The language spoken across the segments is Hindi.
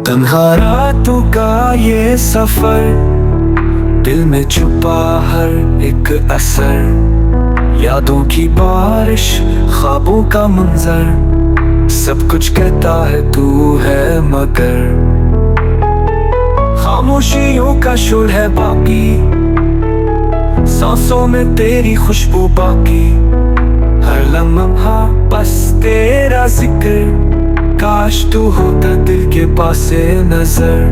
तन्हा रातों का ये सफर, दिल में छुपा हर एक असर, यादों की बारिश, ख्वाबों का मंजर, सब कुछ कहता है तू है मगर खामोशियों का शोर है बाकी, सांसों में तेरी खुशबू बाकी, हर लम्हा बस तेरा जिक्र, काश तू होता दिल के पास से नजर।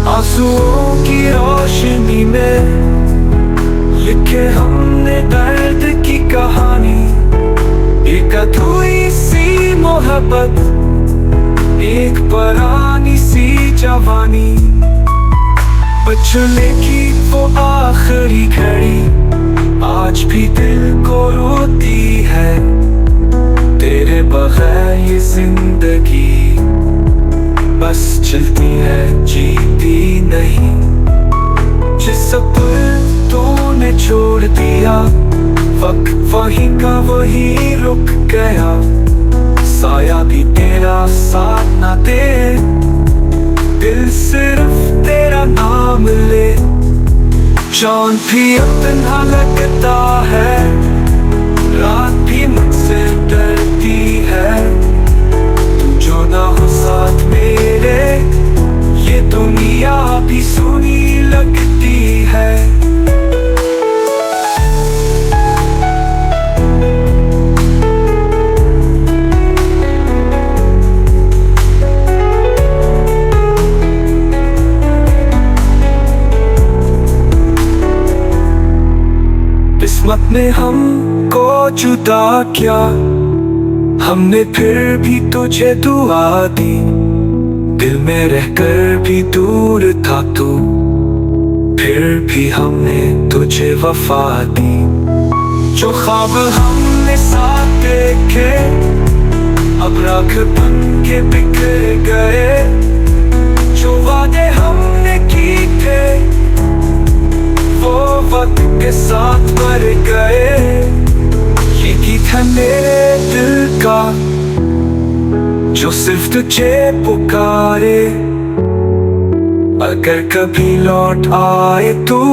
आंसुओं की रोशनी में लिखे हमने दर्द की कहानी, एक अधूरी सी मोहब्बत, एक पुरानी सी जवानी, बचने की वो आखिरी घड़ी आज भी दिल को रोती है। तेरे बगैर ये जिंदगी बस चलती है जीती नहीं। जिस पल तूने छोड़ दिया, वक्त वहीं का वहीं रुक गया, साया भी तेरा साथ ना दे, दिल सिर्फ तेरा नाम ले। चांद भी अपना लगता है, रात भी मुझसे डरती है, तू जो ना हो साथ मेरे, ये दुनिया भी सुनी लगती है। किस्मत ने हमको जुदा किया, हमने फिर भी तुझे दुआ दी, दिल में रहकर भी दूर था तू, फिर भी हमने तुझे वफा दी। जो ख्वाब हमने साथ देखे अब राख बन के बिखर गए, जो वादे हमने की थे वो वक्त के साथ मर गए। ये गीत है मेरे दिल का जो सिर्फ तुझे पुकारे, अगर कभी लौट आए तू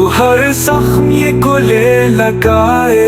हर जख्म ये गले लगाए।